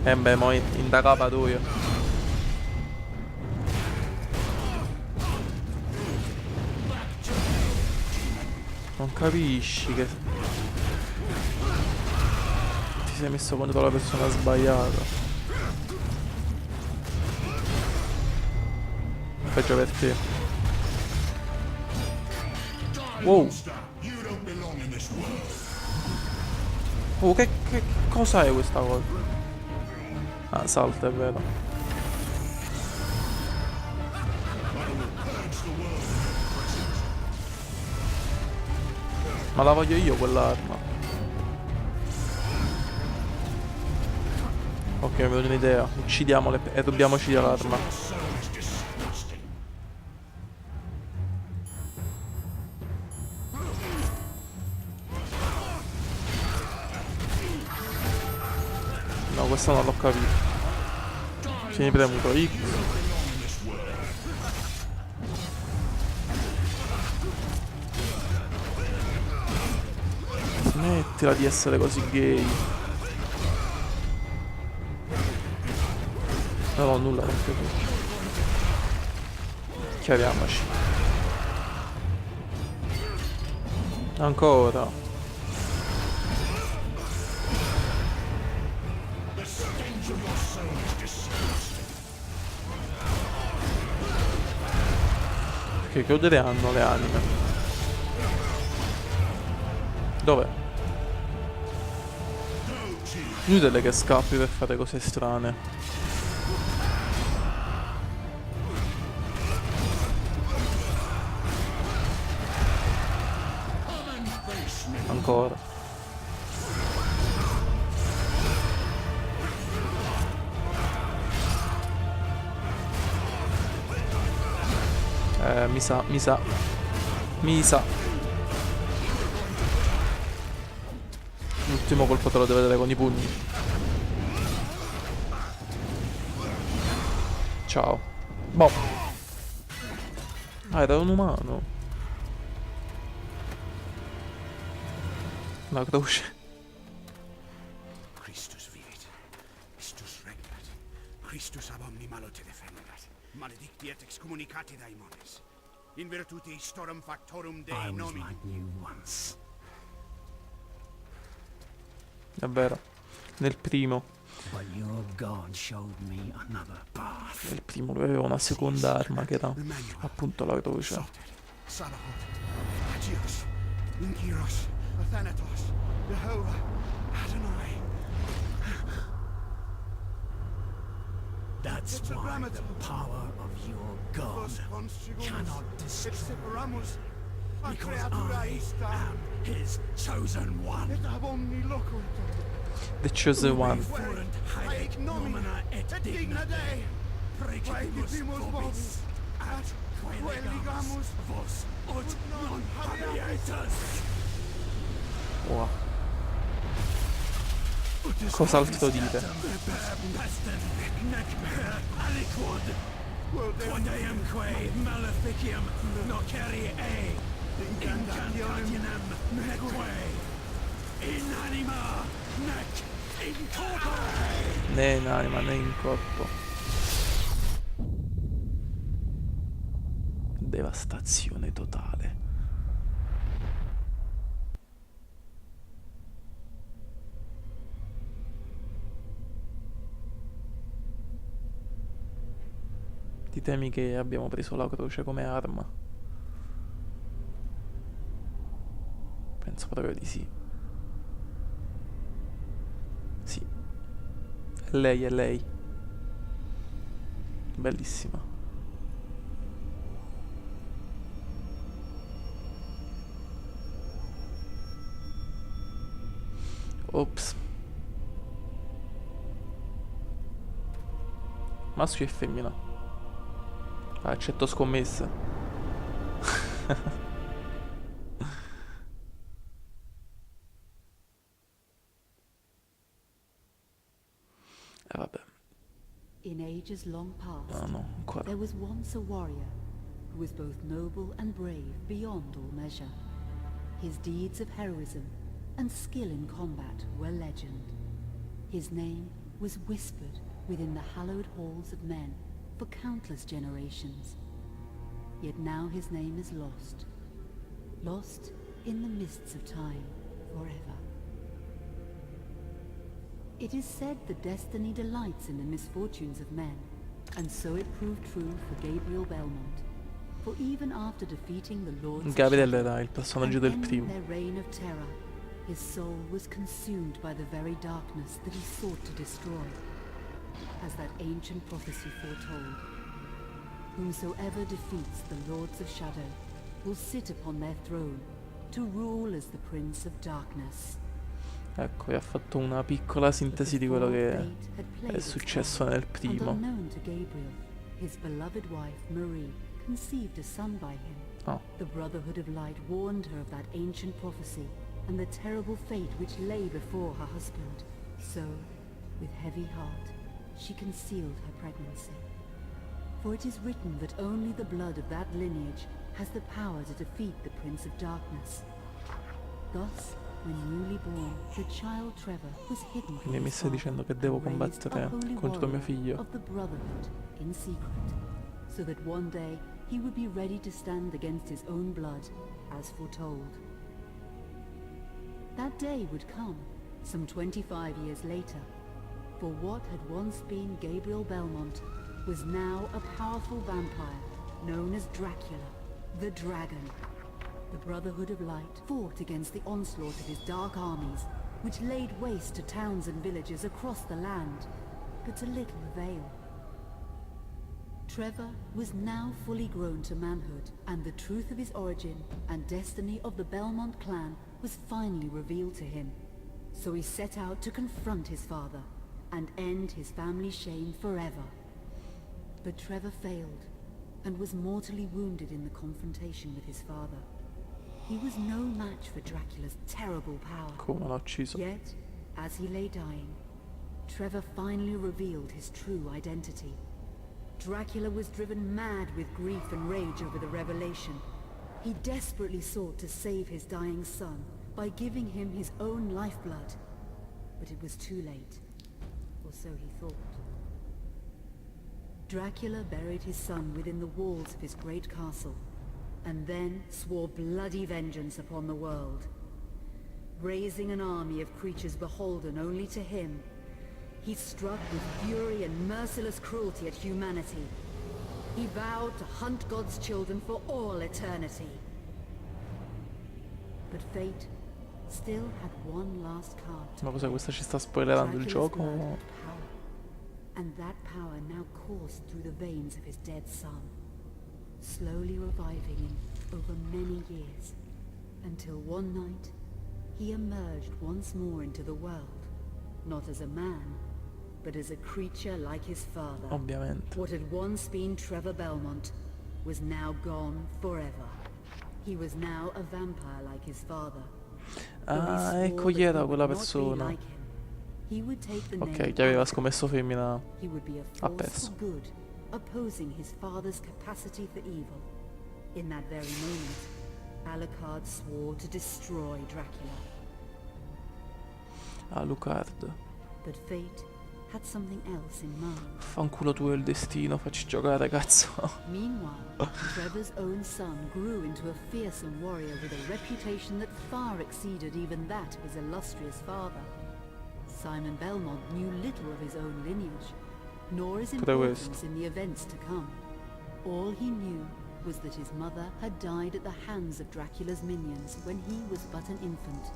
Beh, mo in da capa tu io. Non capisci che... Ti sei messo contro la persona sbagliata. Peggio per te. Wow. Oh, che cosa è questa cosa? Ah, salta, è vero. Ma la voglio io quell'arma. Ok, mi è venuta un'idea. Uccidiamole e dobbiamo uccidere l'arma. No, questo non l'ho capito. Tieni premuto X. Smettila di essere così gay. Non ho nulla, non più. Chiariamoci. Ancora. Che odore hanno le anime? Dov'è? Inutile che scappi per fare cose strane. Ancora. Mi sa. L'ultimo colpo te lo devo dare con i pugni. Ciao. Boh. Ah, era un umano. La croce. Christus vivit. Christus regnat. Christus ab omni malo te defendat. Maledictiet excommunicati daimones. In virtute istorum factorum Dei nomi. I was like you once. È vero. Nel primo. But your God showed me another path. Nel primo lui aveva una seconda arma che era appunto la croce. Salahot. Agios. Inkiros. Athanatos. Jehovah. Adonai. That's why the power of your God cannot destroy. Because I am his chosen one. The chosen one. Wow. Cos'altro dite? Né in anima né in corpo. Devastazione totale. Ti temi che abbiamo preso la croce come arma? Penso proprio di sì. Sì. È lei, è lei. Bellissima. Ops. Maschio e femmina. Accetto scommesse. Vabbè. In ages long past, No, ancora. there was once a warrior who was both noble and brave beyond all measure. His deeds of heroism and skill in combat were legend. His name was whispered within the hallowed halls of men for countless generations. Yet now his name is lost. Lost in the mists of time forever. It is said that destiny delights in the misfortunes of men, and so it proved true for Gabriel Belmont. For even after defeating the Lords of Gabriel Shadow era il personaggio and del ending primo. their reign of terror, his soul was consumed by the very darkness that he sought to destroy. As that ancient prophecy foretold, whomsoever defeats the Lords of Shadow will sit upon their throne to rule as the Prince of Darkness. Ecco, vi ha fatto una piccola sintesi di quello che è successo nel And primo. unknown to Gabriel, his beloved wife Marie conceived a son by him. Oh. The Brotherhood of Light warned her of that ancient prophecy and the terrible fate which lay before her husband. So, with heavy heart, she concealed her pregnancy. For it is written that only the blood of that lineage has the power to defeat the Prince of Darkness. Thus, when newly born, the child Trevor was hidden from Quindi mi his stai father dicendo che and devo raised a combattere holy contro mio warrior figlio. of the Brotherhood in secret, so that one day he would be ready to stand against his own blood, as foretold. That day would come, some 25 years later, for what had once been Gabriel Belmont was now a powerful vampire known as Dracula, the Dragon. The Brotherhood of Light fought against the onslaught of his dark armies, which laid waste to towns and villages across the land, but to little avail. Trevor was now fully grown to manhood, and the truth of his origin and destiny of the Belmont clan was finally revealed to him. So he set out to confront his father and end his family's shame forever. But Trevor failed and was mortally wounded in the confrontation with his father. He was no match for Dracula's terrible power. Come l'ha ucciso? Yet, as he lay dying, Trevor finally revealed his true identity. Dracula was driven mad with grief and rage over the revelation. He desperately sought to save his dying son by giving him his own lifeblood. But it was too late, or so he thought. Dracula buried his son within the walls of his great castle, and then swore bloody vengeance upon the world. Raising an army of creatures beholden only to him, he struck with fury and merciless cruelty at humanity. He vowed to hunt God's children for all eternity. But fate still had one last card. Ma cos'è questa? Ci sta spoilerando il Dracula's gioco? blood had power, and that power now coursed through the veins of his dead son, slowly reviving him over many years, until one night he emerged once more into the world, not as a man, but as a creature like his father. Ovviamente. What had once been Trevor Belmont was now gone forever. He was now a vampire like his father. Ah, ecco chi era quella persona. Ok, chi aveva scommesso femmina ha perso. Good, opposing his father's capacity for evil. In that very moment, Alucard swore to destroy Dracula. Alucard. But fate had something else in mind. Fanculo tu e il destino, facci giocare, cazzo. Meanwhile, Trevor's own son grew into a fearsome warrior with a reputation that far exceeded even that of his illustrious father. Simon Belmont knew little of his own lineage, nor his importance in the events to come. All he knew was that his mother had died at the hands of Dracula's minions when he was but an infant,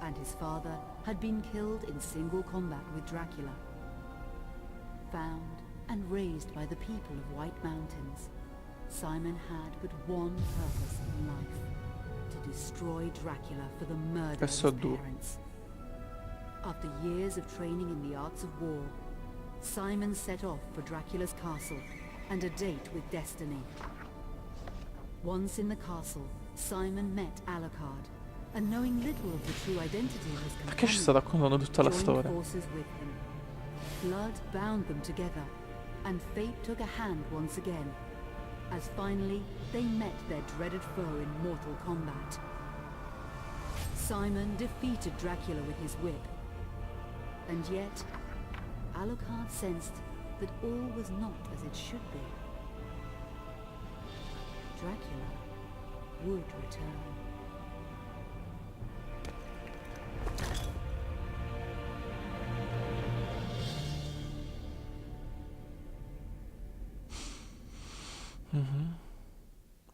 and his father had been killed in single combat with Dracula. Found and raised by the people of White Mountains, Simon had but one purpose in life: to destroy Dracula for the murder of his parents. After years of training in the arts of war, Simon set off for Dracula's castle and a date with destiny. Once in the castle, Simon met Alucard, and knowing little of the true identity of his Perché ci sta raccontando tutta la joined storia? forces with him. Blood bound them together, and fate took a hand once again, as finally they met their dreaded foe in mortal combat. Simon defeated Dracula with his whip. And yet, Alucard sensed that all was not as it should be. Dracula would return.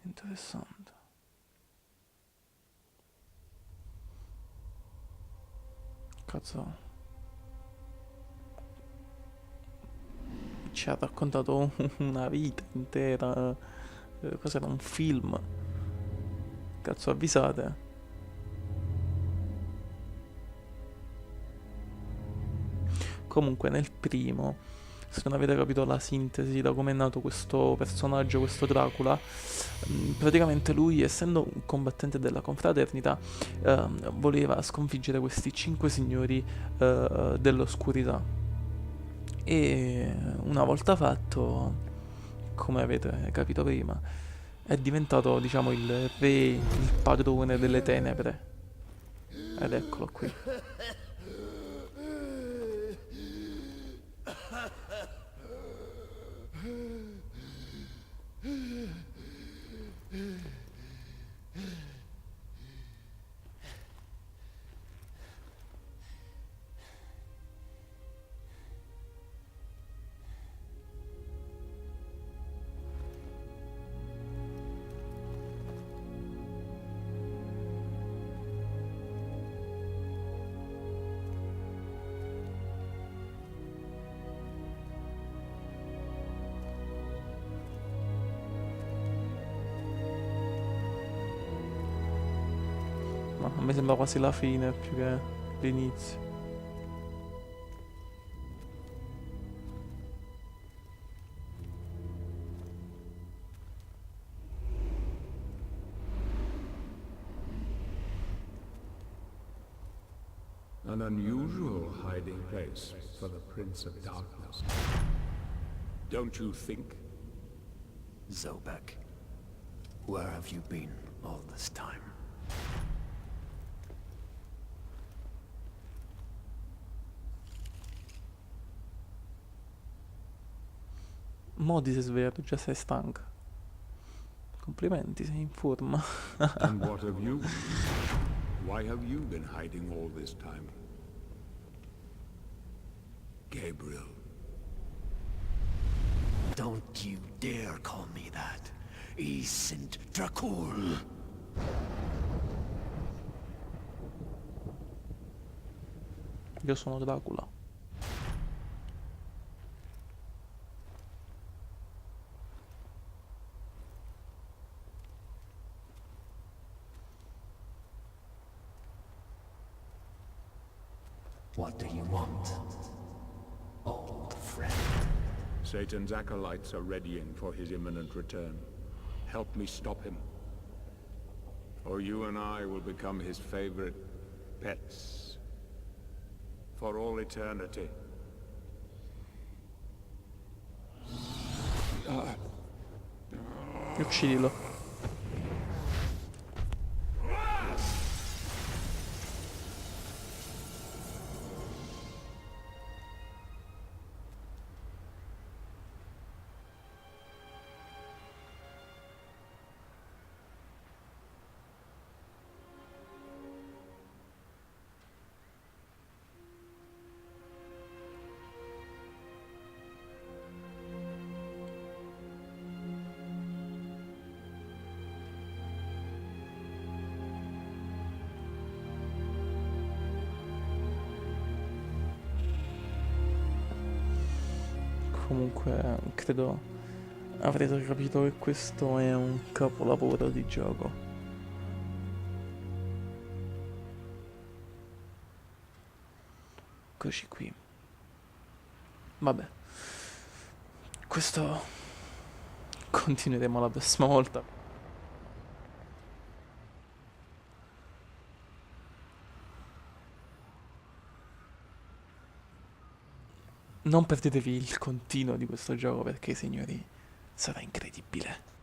Interessante. Cazzo. Ci ha raccontato una vita intera. Cos'era? Un film. Cazzo, avvisate. Comunque nel primo, se non avete capito la sintesi da come è nato questo personaggio, questo Dracula, praticamente lui, essendo un combattente della confraternita, voleva sconfiggere questi 5 signori dell'oscurità. E una volta fatto, come avete capito prima, è diventato, diciamo, il re, il padrone delle tenebre. Ed eccolo qui. Ma a me sembra quasi la fine più che l'inizio. An unusual hiding place for the Prince of Darkness. Don't you think? Zobek, where have you been all this time? Mo' ti sei svegliato, già sei stanca. Complimenti, sei in forma. And what of you? Why have you been hiding all this time? Gabriel. Don't you dare call me that. I sind Dracul. Io sono Dracula. What do you want, old friend? Satan's acolytes are readying for his imminent return. Help me stop him. Or you and I will become his favorite pets. For all eternity. Uccidilo. Comunque credo avrete capito che questo è un capolavoro di gioco. Eccoci qui. Vabbè, questo continueremo la prossima volta. Non perdetevi il continuo di questo gioco perché, signori, sarà incredibile.